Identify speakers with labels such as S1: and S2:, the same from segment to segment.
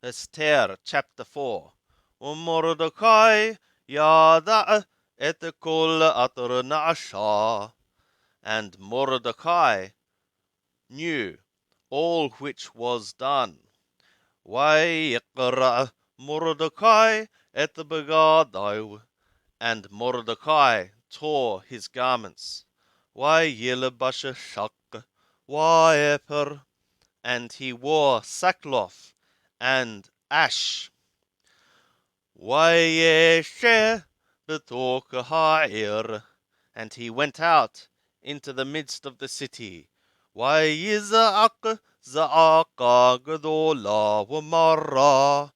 S1: Esther chapter 4. Mordecai yada et kol atar naasha. And Mordecai knew all which was done. Vayikra Mordecai et begadai. And Mordecai tore his garments. Vayilbash shak vaeper. And he wore sackcloth and ash. Vayeshe betok ha'ir. And he went out into the midst of the city. Vayiza'ak za'aka gadola v'mara.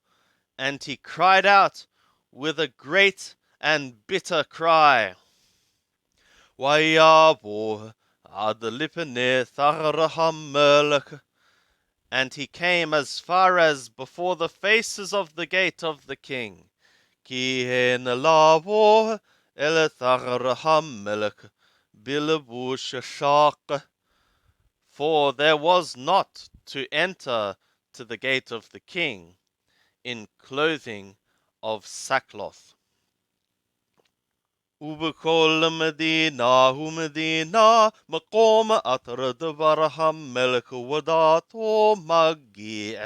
S1: And he cried out with a great and bitter cry. Vayavo ad lipne thar hamelech. And he came as far as before the faces of the gate of the king. Ki hen lavo el thar hamelech bilevush shak. For there was not to enter to the gate of the king in clothing of sackcloth. Ubekol Medina, Makom Atra Devaraham Melech Wadato Magi,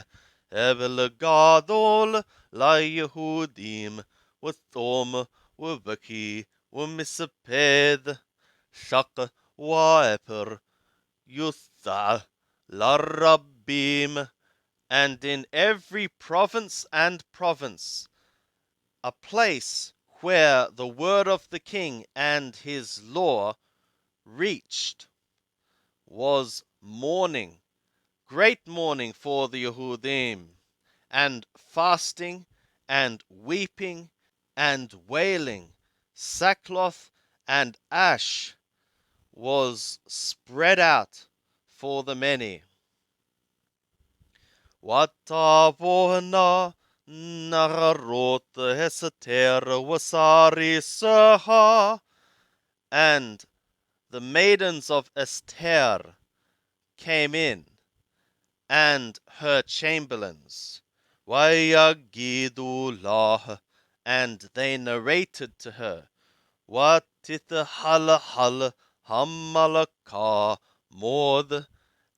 S1: Evel Gadol, La Yehudim, Wathom, Wabaki, Wamisaped, Shak, Waeper, Yutha, Larabim, and in every province and province, a place where the word of the king and his law reached, was mourning, great mourning for the Yehudim, and fasting and weeping and wailing. Sackcloth and ash was spread out for the many. Watavona Narot Esther Wasari Saha. And the maidens of Esther came in, and her chamberlains. Wayagidulah. And they narrated to her. Watithalahal Hamalaka Mord.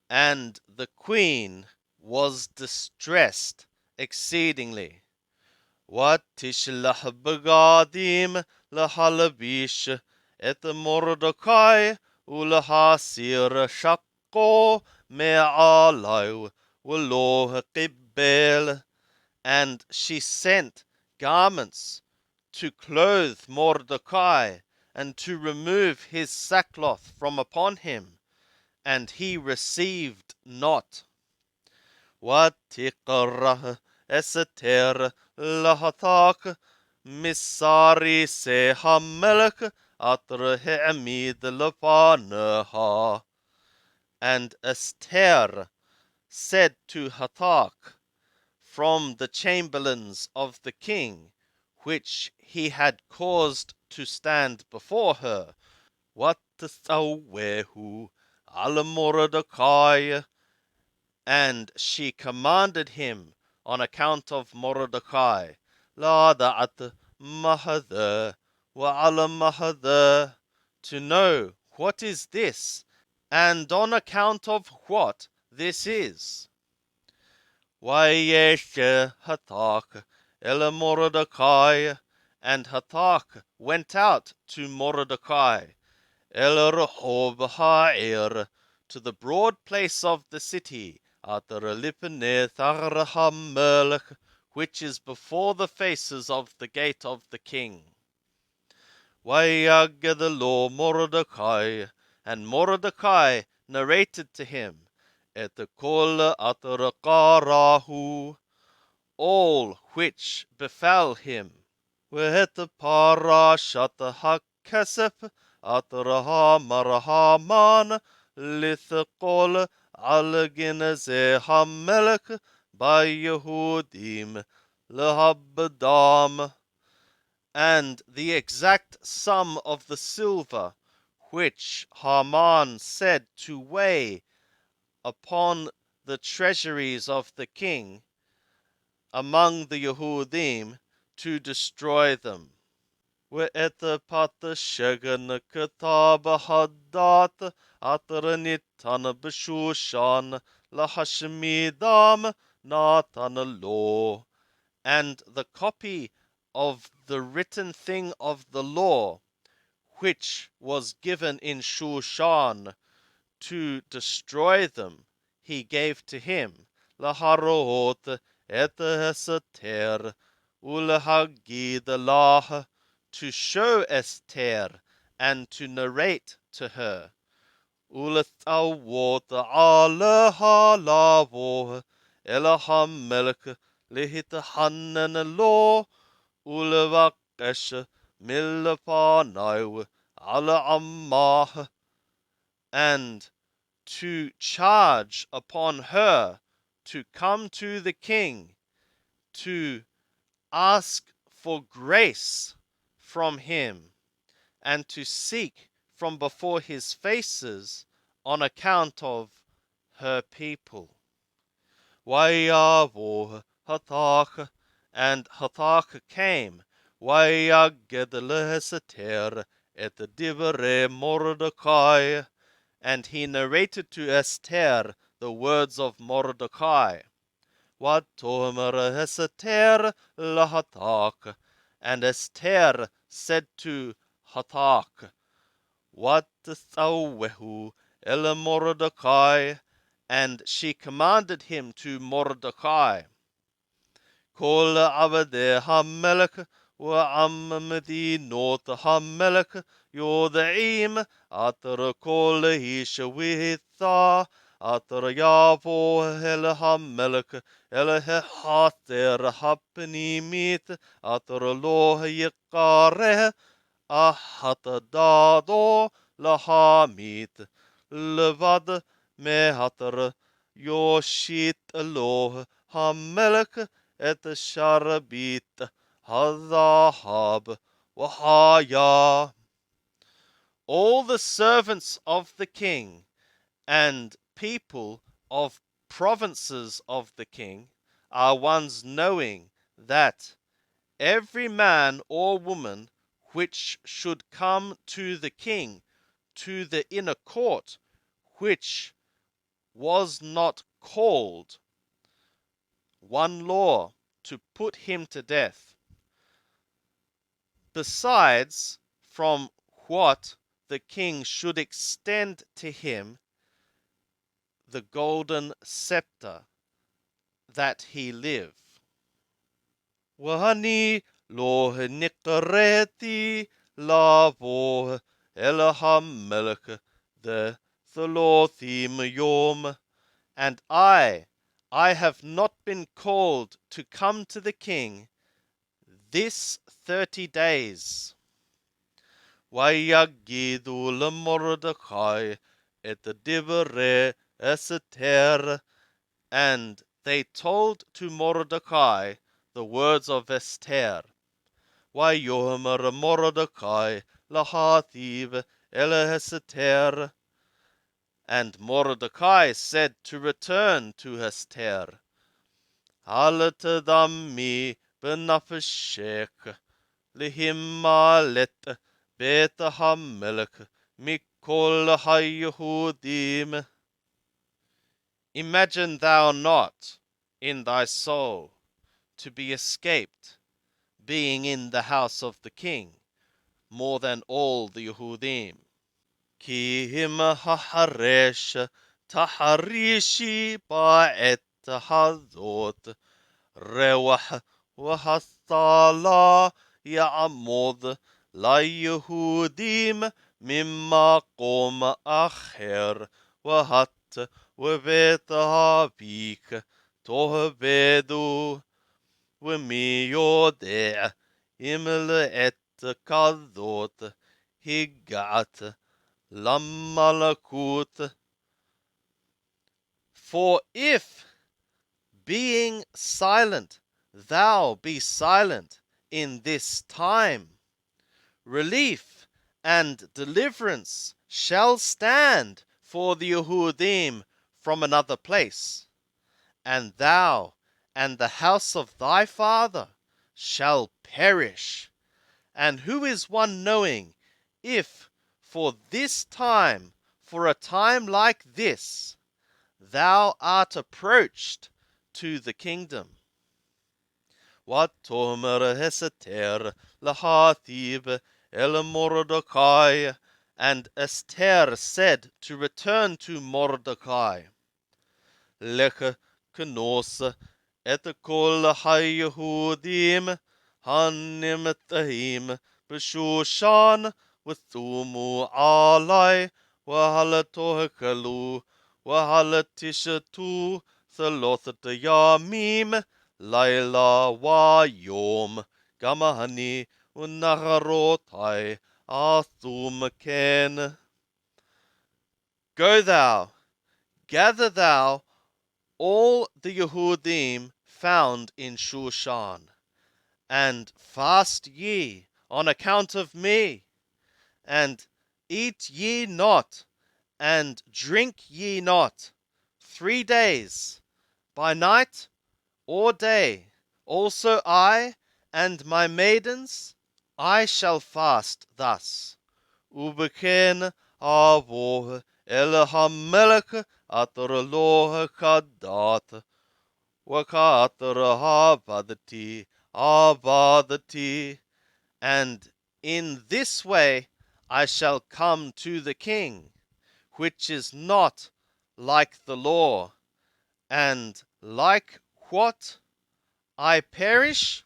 S1: And the queen was distressed exceedingly. Watishlah begadim lahalabish et Mordecai ulahasir shakko me'alai uloh qibel. And she sent garments to clothe Mordecai and to remove his sackcloth from upon him, and he received not. Watiqrah Esther lahathak misari se hamelech atra he'amid lefaneha. And Esther said to Hathach from the chamberlains of the king, which he had caused to stand before her, What tsawehu al Mordecai. And she commanded him on account of Mordecai, La da'at mahadha wa ala mahadha, to know what is this, and on account of what this is. Wayesh Hathach el Mordecai. And Hathach went out to Mordecai, El Rehov ha'ir, to the broad place of the city, Atar lipnei thar hamelech, which is before the faces of the gate of the king. Vayagedelo Mordecai. And Mordecai narrated to him, Et kol atar qarahu, all which befell him. Vehet parashat hakesef atraha marhaman lithqol al ginze hamelech by Yehudim lehabdam. And the exact sum of the silver which Haman said to weigh upon the treasuries of the king, among the Yehudim to destroy them. وإذ بات الشجن كتاب حدات أترنيتان بشوشان لحشميدام ناتان law, and the copy of the written thing of the law, which was given in Shushan to destroy them, he gave to him, laharot et Esther, ulahagid lah, to show Esther and to narrate to her, ulathawot alaha lavo, elaham melech lihitahanan lo, ulavakesh milpanau ala ammah, and to charge upon her to come to the king to ask for grace from him and to seek from before his faces on account of her people. Wayavo Hathach, and Hathach came, Wayaged leheseter et divere Mordecai, and he narrated to Esther the words of Mordecai. What tomer Esther lahatak, and Esther said to Hathach, what thawehu el Mordecai, and she commanded him to Mordecai. Kol avade hamelech وعم مدينوت هملك يودعيم أتر كل هيش ويثا أتر يافو هل هملك إله حاثر هبني ميت أتر لوه يقاره أحط دادو لهاميت لفد مهتر يوشيت لوه هملك את שרביט הזהב wahaya. All the servants of the king and people of provinces of the king are ones knowing that every man or woman which should come to the king, to the inner court, which was not called one law to put him to death, besides from what the king should extend to him the golden scepter, that he live. Wahani lo nikreti lavo elaham melech the tholothim yom, and I have not been called to come to the king this 30 days. Wayagidu leMordecai et divere Esther, and they told to Mordecai the words of Esther. Wayomer Mordecai lahathiv el Esther, and Mordecai said to return to Esther, Halatadammi benafeshek lihimalet bet hamelech mikol hayehudim. Imagine thou not in thy soul to be escaped, being in the house of the king, more than all the Yehudim. Ki him haharesh taharishi ba'et hazot rewah وحصل يعمد ليهوديم ممقام آخر وهت وبيت أبيك تهبدو ومي يودع إملأت كذوت هجعت لملكوت. For if being silent, thou be silent in this time, relief and deliverance shall stand for the Yehudim from another place, and thou and the house of thy father shall perish. And who is one knowing if for this time, for a time like this, thou art approached to the kingdom? Watomer Esther lahathib el Mordecai, and Esther said to return to Mordecai, Lech knos et kol haYehudim hanimtahim b'Shushan v'thumu alai v'halatohekalu v'halatishatu thalothat yamim laila v'yom gamahani u'nacharotai athum ken. Go thou, gather thou all the Yehudim found in Shushan, and fast ye on account of me, and eat ye not, and drink ye not 3 days, by night or day. Also I and my maidens, I shall fast thus. Ubeken avoh el hamelech atar loh kadat wakatar avadati, and in this way I shall come to the king, which is not like the law, and like what I perish,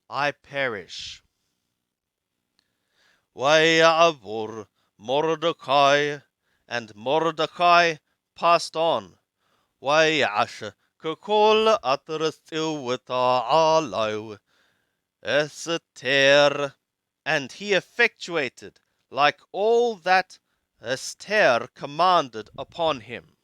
S1: I perish. Vayavur Mordecai, and Mordecai passed on. Vayash kakol atrastivata alav Esther, and he effectuated like all that Esther commanded upon him.